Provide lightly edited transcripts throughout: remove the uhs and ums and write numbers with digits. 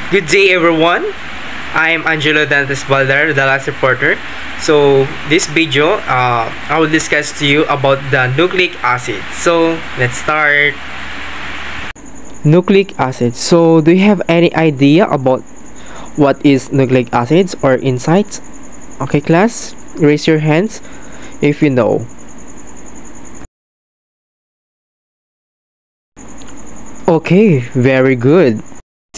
Good day, everyone. I am Angelo Dantes Baldar, the last reporter. So, this video, I will discuss to you about the nucleic acid. So, let's start. Nucleic acid. So, do you have any idea about what is nucleic acids or insights? Okay, class, raise your hands if you know. Okay, very good.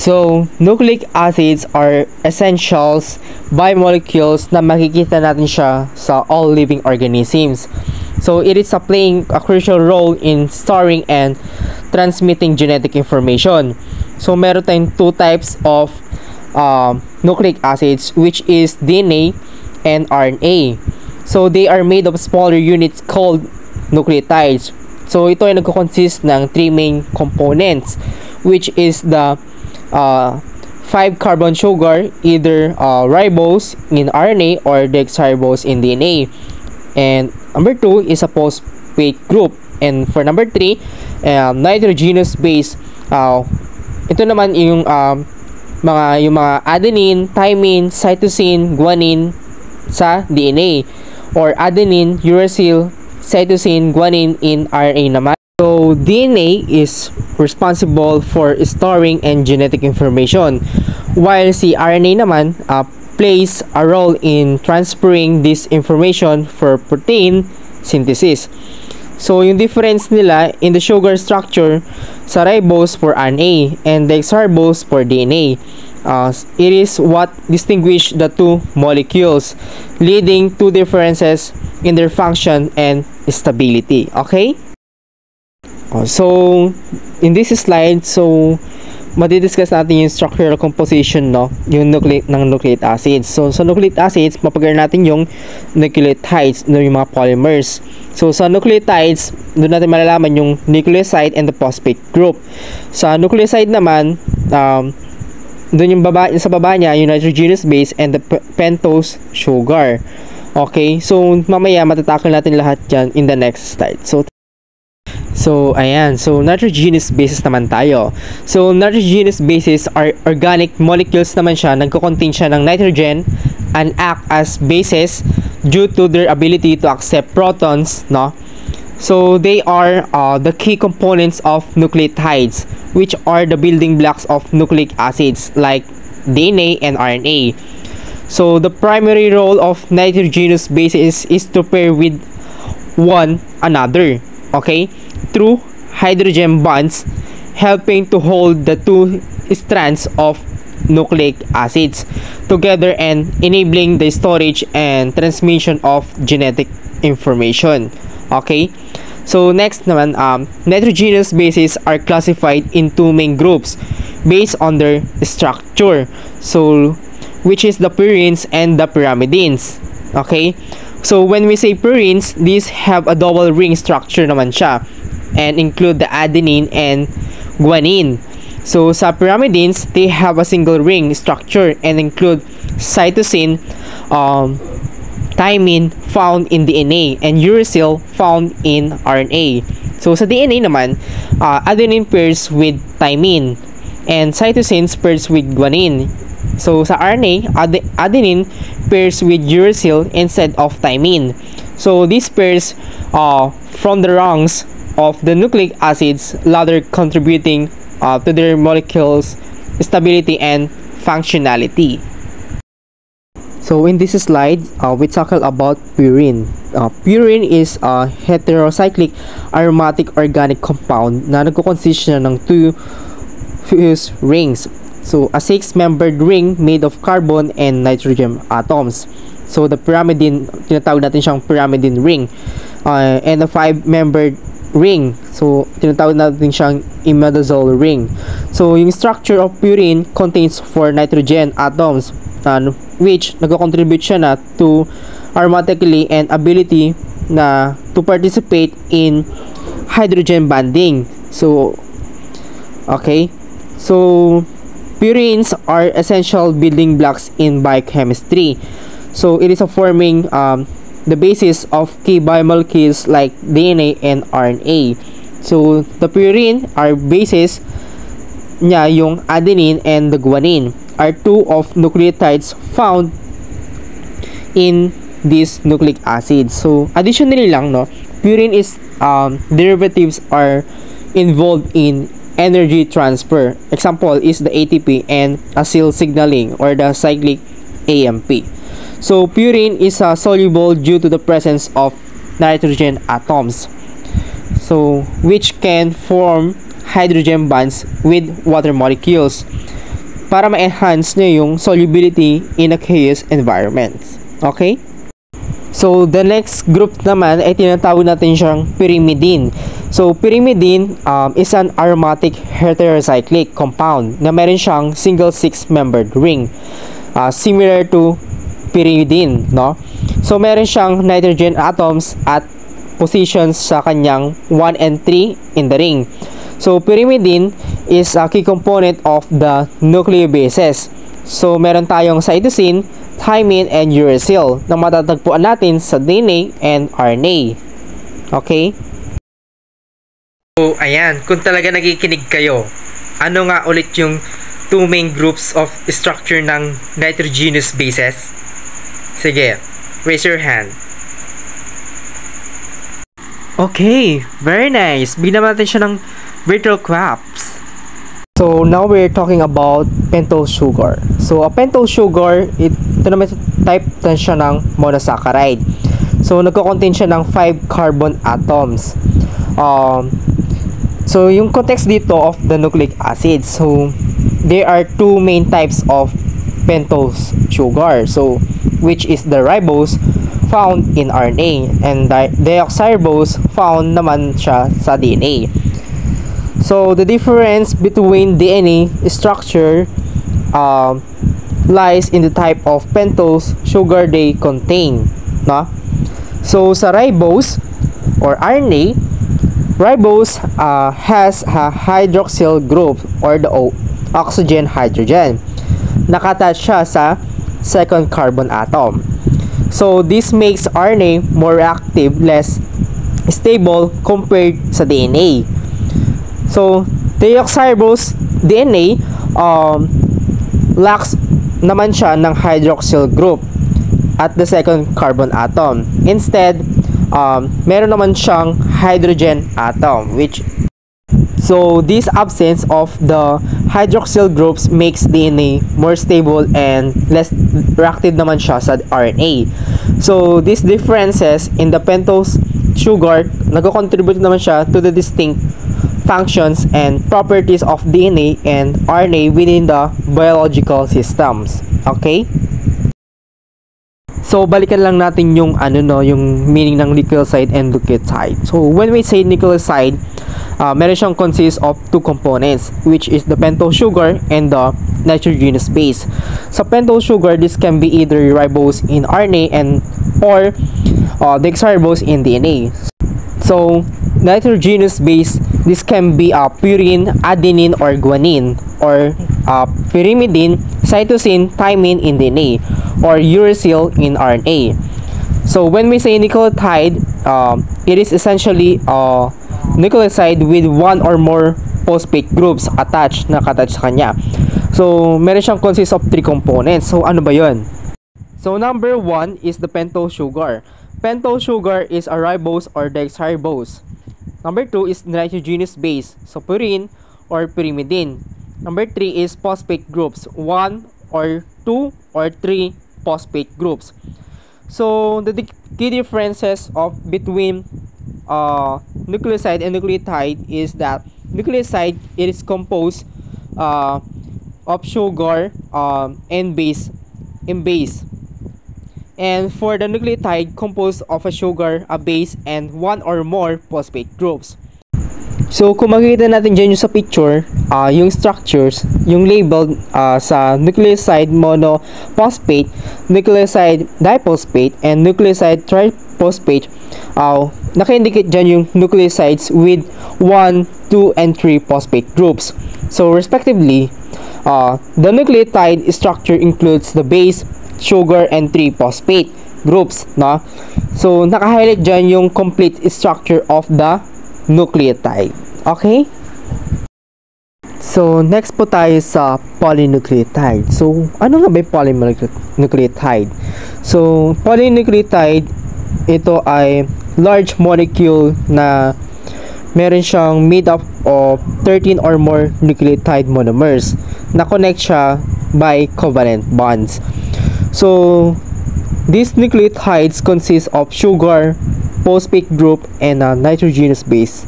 So, nucleic acids are essentials biomolecules na makikita natin siya sa all living organisms. So, it is playing a crucial role in storing and transmitting genetic information. So, meron tayong two types of nucleic acids, which is DNA and RNA. So, they are made of smaller units called nucleotides. So, ito ay nagko-consist ng three main components, which is the 5-carbon sugar, either ribose in RNA or deoxyribose in DNA. And number 2 is a phosphate group. And for number 3, nitrogenous base. Ito naman yung mga adenine, thymine, cytosine, guanine sa DNA, or adenine, uracil, cytosine, guanine in RNA naman. So, DNA is responsible for storing and genetic information, while si RNA naman plays a role in transferring this information for protein synthesis. So, yung difference nila in the sugar structure sa ribose for RNA and deoxyribose for DNA. It is what distinguish the two molecules, leading to differences in their function and stability. Okay? So, in this slide, so madidiscuss natin yung structural composition, no, yung nucleic acids. So, sa nucleic acids, mapag-aral natin yung nucleotides, no, yung mga polymers. So, sa nucleotides, doon natin malalaman yung nucleoside and the phosphate group. Sa nucleoside naman, doon yung sa baba niya, yung nitrogenous base and the pentose sugar. Okay, so mamaya matatakal natin lahat yan in the next slide. So, ayan. So, nitrogenous bases naman tayo. So, nitrogenous bases are organic molecules naman siya. Nagko-contain siya ng nitrogen and act as bases due to their ability to accept protons, no? So, they are the key components of nucleotides, which are the building blocks of nucleic acids like DNA and RNA. So, the primary role of nitrogenous bases is to pair with one another, okay, through hydrogen bonds, helping to hold the two strands of nucleic acids together and enabling the storage and transmission of genetic information. Okay, so next naman, nitrogenous bases are classified in two main groups based on their structure, so which is the purines and the pyrimidines. Okay, so when we say purines, these have a double ring structure naman siya and include the adenine and guanine. So sa pyrimidines, they have a single ring structure and include cytosine, thymine found in DNA, and uracil found in RNA. So sa DNA naman, adenine pairs with thymine and cytosine pairs with guanine. So sa RNA, adenine pairs with uracil instead of thymine. So these pairs from the rungs of the nucleic acids, later contributing to their molecules stability and functionality. So in this slide, we talk about purine. Purine is a heterocyclic aromatic organic compound na nagko-consist ng two fused rings. So a 6-membered ring made of carbon and nitrogen atoms. So the pyrimidine, tinatawag natin siyang pyrimidine ring. And a 5-membered ring, so tinatawag natin siyang imidazole ring. So yung structure of purine contains 4 nitrogen atoms, which nagko-contribute siya na to aromatically and ability na to participate in hydrogen bonding. So okay, so purines are essential building blocks in biochemistry. So it is a forming the basis of key biomolecules like DNA and RNA. So the purine are bases niya yung adenine and the guanine are two of nucleotides found in this nucleic acid. So additionally lang, no, purine is derivatives are involved in energy transfer. Example is the ATP and acyl signaling or the cyclic AMP. So purine is soluble due to the presence of nitrogen atoms, so which can form hydrogen bonds with water molecules para ma-enhance niya yung solubility in aqueous environments. Okay? So the next group naman ay tinatawag natin siyang pyrimidine. So pyrimidine is an aromatic heterocyclic compound na meron siyang single six-membered ring, similar to pyridine, no? So meron siyang nitrogen atoms at positions sa kanyang 1 and 3 in the ring. So pyrimidine is a key component of the nucleobases. So meron tayong cytosine, thymine, and uracil na matatagpuan natin sa DNA and RNA. Okay? So ayan, kung talaga nakikinig kayo, ano nga ulit yung two main groups of structure ng nitrogenous bases? Sige, raise your hand. Okay, very nice. Bigyan natin siya ng virtual claps. So now we're talking about pentose sugar. So a pentose sugar, ito naman type na siya ng monosaccharide. So nagko-contain siya ng 5 carbon atoms. So yung context dito of the nucleic acid. So there are two main types of pentose sugar. So which is the ribose found in RNA and deoxyribose found naman siya sa DNA. So the difference between DNA structure lies in the type of pentose sugar they contain, no? So sa ribose or RNA, ribose has a hydroxyl group or the oxygen hydrogen. Nakatouch siya sa second carbon atom. So this makes RNA more reactive, less stable compared sa DNA. So deoxyribose DNA lacks naman siya ng hydroxyl group at the second carbon atom. Instead, meron naman siyang hydrogen atom, which so this absence of the hydroxyl groups makes DNA more stable and less reactive naman siya sa RNA. So these differences in the pentose sugar nagko-contribute naman siya to the distinct functions and properties of DNA and RNA within the biological systems. Okay? So balikan lang natin yung yung meaning ng nucleoside and nucleotide. So when we say nucleoside, meron siyang consist of two components, which is the pentose sugar and the nitrogenous base. Sa pentose sugar, this can be either ribose in RNA and or deoxyribose in DNA. So nitrogenous base, this can be purine, adenine, or guanine, or pyrimidine, cytosine, thymine in DNA, or uracil in RNA. So when we say nucleotide, it is essentially a nucleoside with one or more phosphate groups nakatouch sa kanya. So meron siyang consist of 3 components. So ano ba yun? So number 1 is the pentose sugar. Pentose sugar is a ribose or deoxyribose. Number 2 is nitrogenous base, so purine or pyrimidine. Number 3 is phosphate groups, 1 or 2 or 3 phosphate groups. So the key differences between nucleoside and nucleotide is that nucleoside, it is composed of sugar and base. And for the nucleotide, composed of a sugar, a base, and 1 or more phosphate groups. So kung makikita natin dyan yung sa picture, yung structures, yung labeled sa nucleoside monophosphate, nucleoside diphosphate, and nucleoside triphosphate, naka-indicate dyan yung nucleosides with 1, 2, and 3 phosphate groups. So respectively, the nucleotide structure includes the base, sugar, and 3 phosphate groups, no? So naka-highlight dyan yung complete structure of the nucleotide. Okay? So, next po tayo sa polynucleotide. So, ano nga ba yung polynucleotide? So, polynucleotide, ito ay large molecule na meron siyang made up of 13 or more nucleotide monomers na connect siya by covalent bonds. So, these nucleotides consist of sugar, phosphate group, and a nitrogenous base.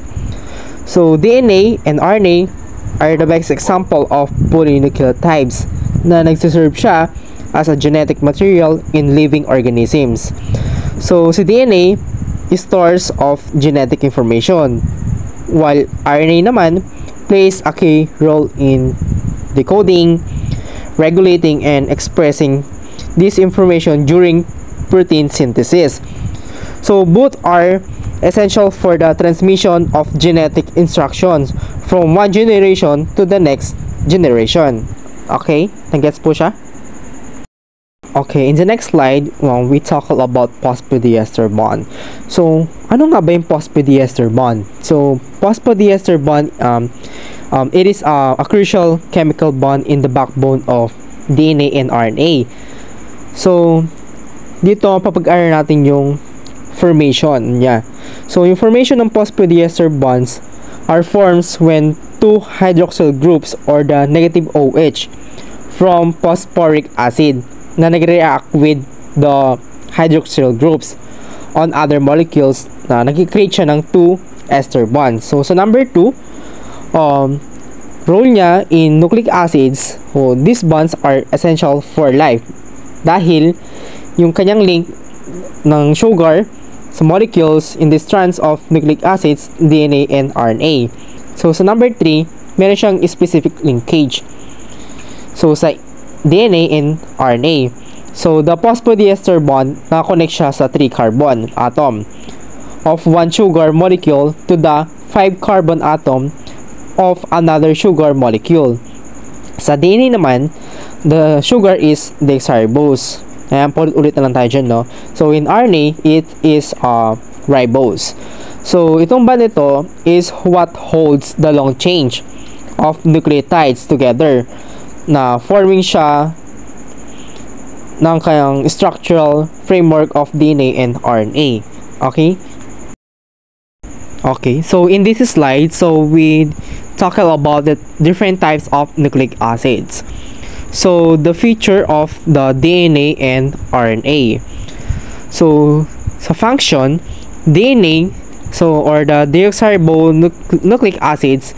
So, DNA and RNA are the best example of polynucleotides na nagsiserve siya as a genetic material in living organisms. So, si DNA stores of genetic information, while RNA naman plays a key role in decoding, regulating, and expressing this information during protein synthesis. So, both are essential for the transmission of genetic instructions from one generation to the next generation. Okay? Nag-gets po siya? Okay, in the next slide, we talk about phosphodiester bond. So, ano nga ba yung phosphodiester bond? So, phosphodiester bond, it is a crucial chemical bond in the backbone of DNA and RNA. So, dito, papag-aral natin yung formation niya. So, yung formation ng phosphodiester bonds are forms when two hydroxyl groups or the negative OH from phosphoric acid na nagre-react with the hydroxyl groups on other molecules na nag-create siya ng two ester bonds. So, sa number 2, role niya in nucleic acids, so these bonds are essential for life dahil yung kanyang link ng sugar sa molecules in the strands of nucleic acids, DNA and RNA. So, sa number 3, meron siyang specific linkage. So, sa DNA and RNA. So, the phosphodiester bond nakakonect siya sa 3-carbon atom of one sugar molecule to the 5-carbon atom of another sugar molecule. Sa DNA naman, the sugar is deoxyribose. Ayan, ulit na lang tayo dyan, no? So, in RNA, it is ribose. So, itong bond ito is what holds the long chain of nucleotides together na forming siya ng kayang structural framework of DNA and RNA. Okay? Okay, so in this slide, so we talk about the different types of nucleic acids. So, the feature of the DNA and RNA. So, sa function, DNA, so, or the deoxyribonucleic acids,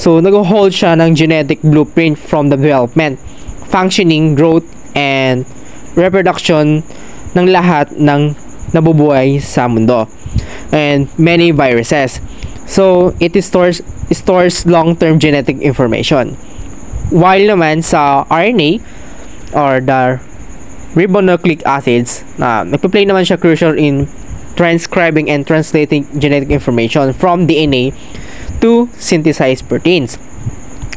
so, nag-hold siya ng genetic blueprint from the development, functioning, growth, and reproduction ng lahat ng nabubuhay sa mundo, and many viruses. So, it stores long-term genetic information. While naman sa RNA, or the ribonucleic acids, nagpa-play naman siya crucial in transcribing and translating genetic information from DNA to synthesized proteins.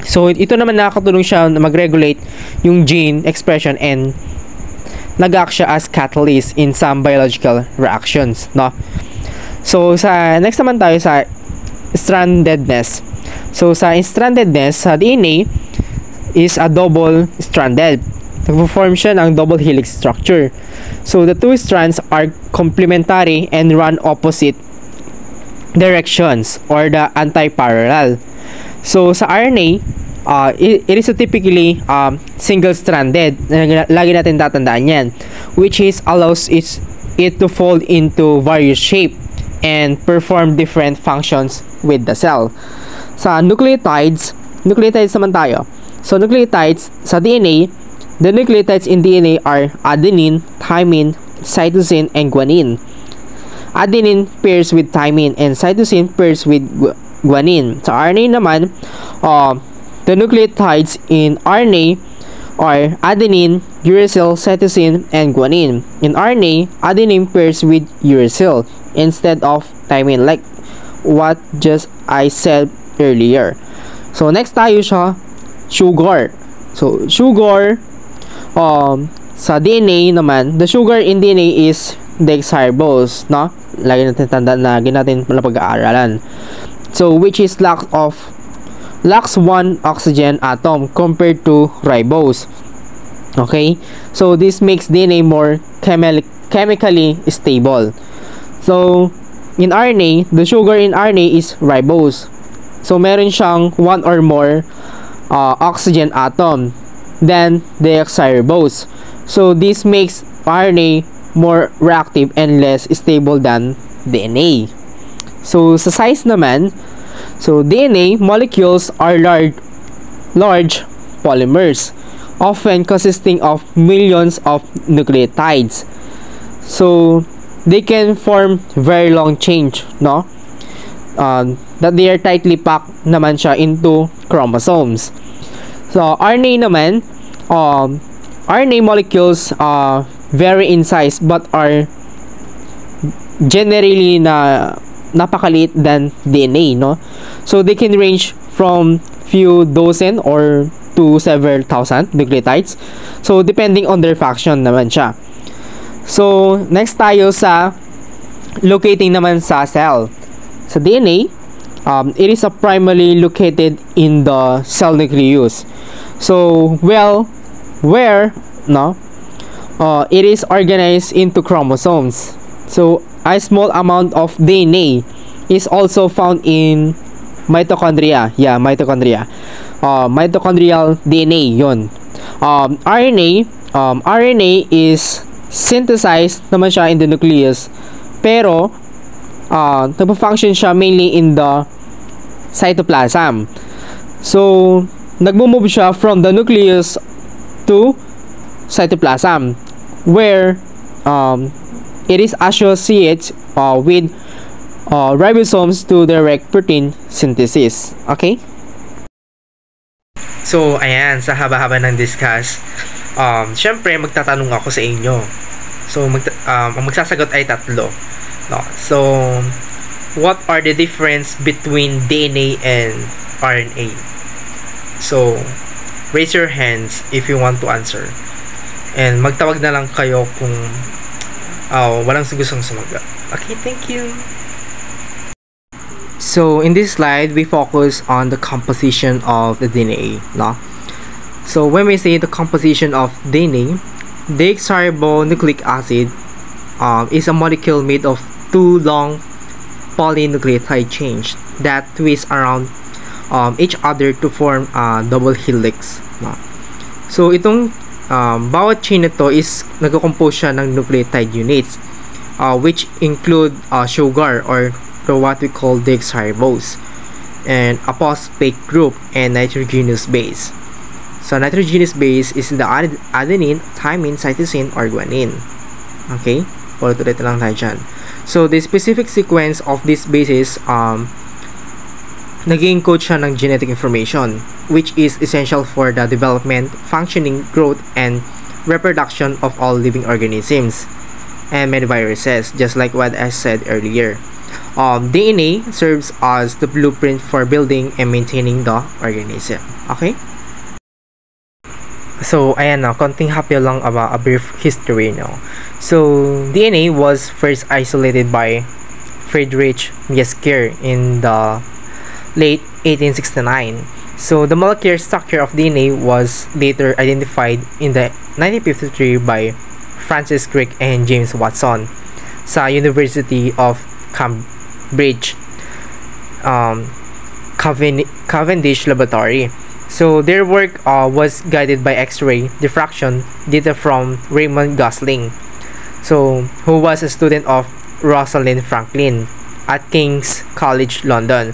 So, ito naman nakakatulong siya na mag-regulate yung gene expression and nag-act siya as catalyst in some biological reactions, no? So, next naman tayo sa strandedness. So, sa strandedness, sa DNA is a double-stranded. Nag-form siya ng double helix structure. So, the two strands are complementary and run opposite directions or the anti-parallel. So, sa RNA, it is a typically single-stranded. Lagi natin tatandaan yan, which is allows it to fold into various shape and perform different functions with the cell. Sa nucleotides naman tayo. So, nucleotides sa DNA, the nucleotides in DNA are adenine, thymine, cytosine, and guanine. Adenine pairs with thymine and cytosine pairs with guanine. Sa RNA naman, the nucleotides in RNA are adenine, uracil, cytosine, and guanine. In RNA, adenine pairs with uracil instead of thymine, like what just I said earlier. So, next tayo siya, sugar. So, sugar, sa DNA naman, the sugar in DNA is deoxyribose, no? Lagi natin tandaan, lagi natin pag-aaralan. So, which is lack of lacks one oxygen atom compared to ribose. Okay, so this makes DNA more chemically stable. So in RNA, the sugar in RNA is ribose. So meron siyang one or more oxygen atom than deoxyribose. So this makes RNA more reactive and less stable than DNA. So sa size naman, so DNA molecules are large polymers, often consisting of millions of nucleotides. So they can form very long chains, no? That they are tightly packed naman siya into chromosomes. So RNA naman, RNA molecules vary in size but are generally napakaliit than DNA, no? So they can range from few dozen or to several thousand nucleotides. So depending on their function naman siya. So next tayo sa locating naman sa cell. Sa DNA, it is primarily located in the cell nucleus. So where it is organized into chromosomes. So a small amount of DNA is also found in mitochondria. Yeah, mitochondria. Mitochondrial DNA yon. RNA is synthesized naman siya in the nucleus, pero nagpa-function siya mainly in the cytoplasm. So nagmo-move siya from the nucleus to cytoplasm, where it is associated with ribosomes to direct protein synthesis. Okay? So ayan, sa haba-haba ng discuss, syempre magtatanong ako sa inyo. So ang magsasagot ay tatlo, no? So what are the difference between DNA and RNA? So raise your hands if you want to answer, and magtawag na lang kayo kung walang gustong sumagot. Okay, thank you. So in this slide, we focus on the composition of the DNA, no? So when we say the composition of DNA, deoxyribonucleic acid is a molecule made of two long polynucleotide chains that twist around each other to form a double helix, no? So itong bawat chain nito is nagko-compose siya ng nucleotide units, which include sugar or what we call deoxyribose, and a phosphate group, and nitrogenous base. So nitrogenous base is the adenine, thymine, cytosine, or guanine. Okay? Ulit-ulit lang tayo dyan. So the specific sequence of these bases nag-encode siya ng genetic information, which is essential for the development, functioning, growth, and reproduction of all living organisms and many viruses, just like what I said earlier. DNA serves as the blueprint for building and maintaining the organism. Okay? So, ayan na, konting hapyo lang about a brief history, no? So, DNA was first isolated by Friedrich Miesker in the late 1869. So, the molecular structure of DNA was later identified in the 1953 by Francis Crick and James Watson sa University of Cambridge Cavendish Laboratory. So their work was guided by X-ray diffraction data from Raymond Gosling, so who was a student of Rosalind Franklin at King's College London.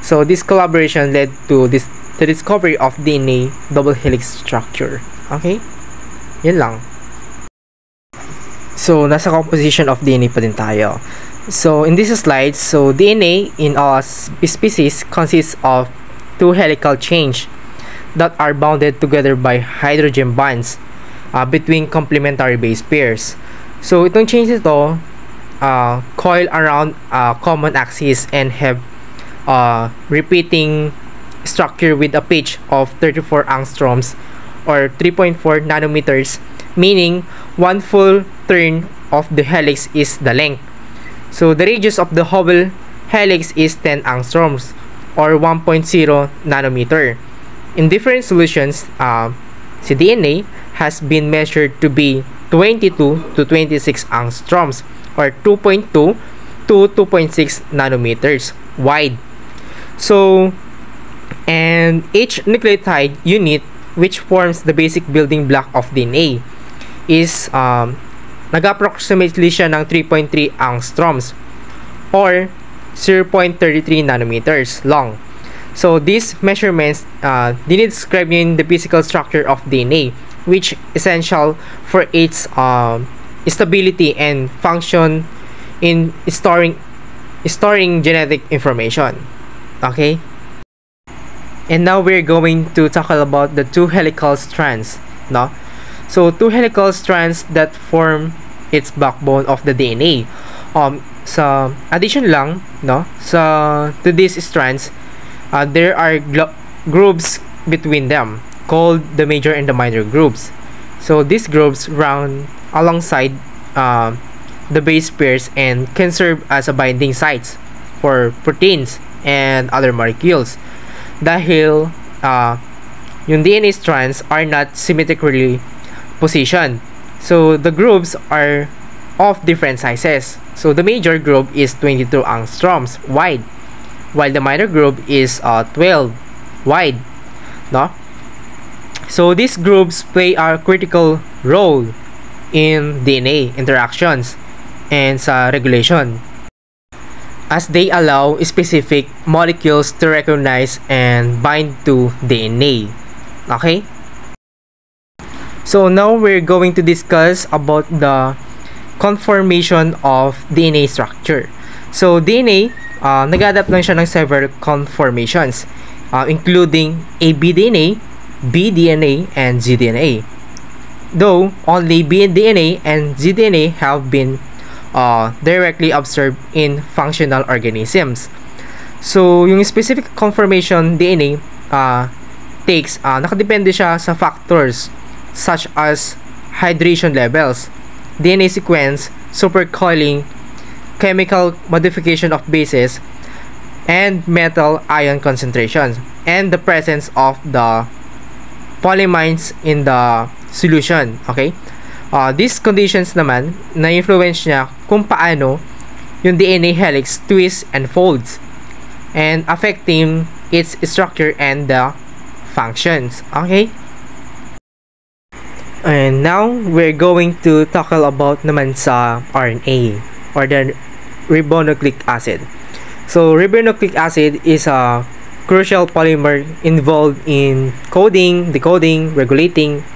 So this collaboration led to the discovery of DNA double helix structure. Okay, yun lang. So nasa composition of DNA pa din tayo. So in this slide, so DNA in all species consists of two helical chains that are bounded together by hydrogen bonds between complementary base pairs. So itong chains ito coil around a common axis and have repeating structure with a pitch of 34 angstroms or 3.4 nanometers, meaning one full turn of the helix is the length. So the radius of the whole helix is 10 angstroms, or 1.0 nanometer. In different solutions, si DNA has been measured to be 22 to 26 angstroms or 2.2 to 2.6 nanometers wide. So, and each nucleotide unit, which forms the basic building block of DNA, is nag-approximately siya ng 3.3 angstroms or 0.33 nanometers long. So these measurements describe the physical structure of DNA, which is essential for its stability and function in storing genetic information. Okay? And now we're going to talk about the two helical strands, no? So two helical strands that form its backbone of the DNA. Sa addition lang, no, to these strands, there are grooves between them called the major and the minor grooves. So these grooves run alongside the base pairs and can serve as a binding sites for proteins and other molecules. Dahil yung DNA strands are not symmetrically positioned. So the grooves are of different sizes. So the major groove is 22 angstroms wide, while the minor groove is 12 wide, no? So these grooves play a critical role in DNA interactions and sa regulation, as they allow specific molecules to recognize and bind to DNA. Okay? So now we're going to discuss about the conformation of DNA structure. So DNA, nag-adapt lang siya ng several conformations, including ABDNA, BDNA, and zDNA. Though only BDNA and zDNA have been directly observed in functional organisms. So yung specific conformation DNA nakadepende siya sa factors such as hydration levels, DNA sequence, supercoiling, chemical modification of bases, and metal ion concentrations, and the presence of the polyamines in the solution. Okay? These conditions naman na-influence niya kung paano yung DNA helix twists and folds and affecting its structure and the functions. Okay? And now we're going to tackle about naman sa RNA or the ribonucleic acid. So ribonucleic acid is a crucial polymer involved in coding, decoding, regulating,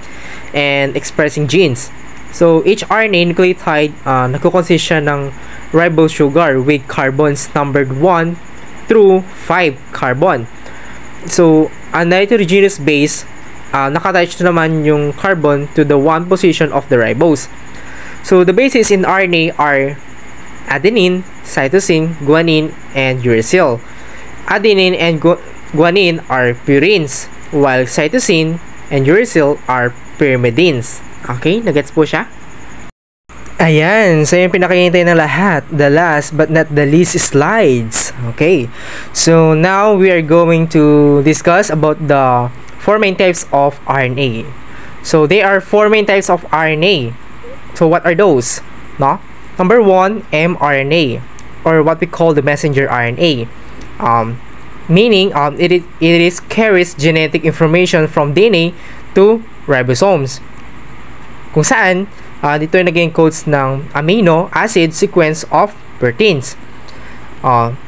and expressing genes. So each RNA nucleotide nagko-consist siya ng ribose sugar with carbons numbered 1 through 5 carbon. So a nitrogenous base, nakatouch naman yung carbon to the 1 position of the ribose. So the bases in RNA are adenine, cytosine, guanine, and uracil. Adenine and guanine are purines, while cytosine and uracil are pyrimidines. Okay, nagets po siya? Ayan, so yung pinakahintay na lahat, the last but not the least slides. Okay, so now we are going to discuss about the 4 main types of RNA. So there are 4 main types of RNA. So what are those? No? Number 1, mRNA, or what we call the messenger RNA. Meaning it carries genetic information from DNA to ribosomes. Kung saan dito ay naging codes ng amino acid sequence of proteins. And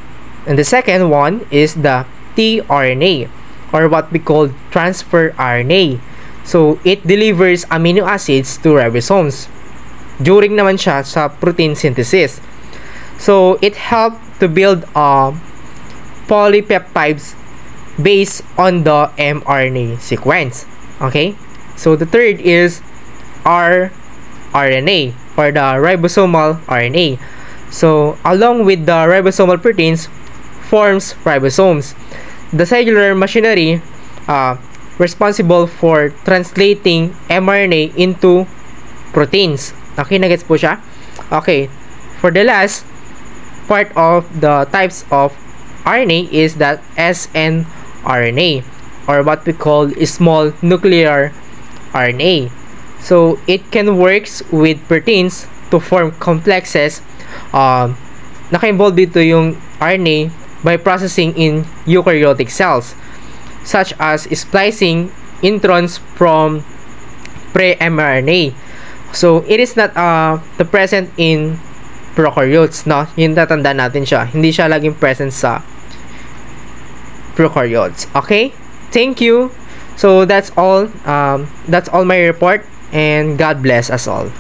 the second one is the tRNA, or what we call transfer RNA. So it delivers amino acids to ribosomes during naman siya sa protein synthesis. So it helped to build polypeptides based on the mRNA sequence. Okay, so the third is rRNA, or the ribosomal RNA. So along with the ribosomal proteins forms ribosomes, the cellular machinery responsible for translating mRNA into proteins. Okay, nagets po siya? Okay, for the last part of the types of RNA is that snRNA, or what we call small nuclear RNA. So it can works with proteins to form complexes. Naka-involve dito yung RNA by processing in eukaryotic cells, such as splicing introns from pre-mRNA. So it is not the present in prokaryotes, no? Yung tatandaan natin siya. Hindi siya laging present sa prokaryotes. Okay? Thank you. So that's all my report, and God bless us all.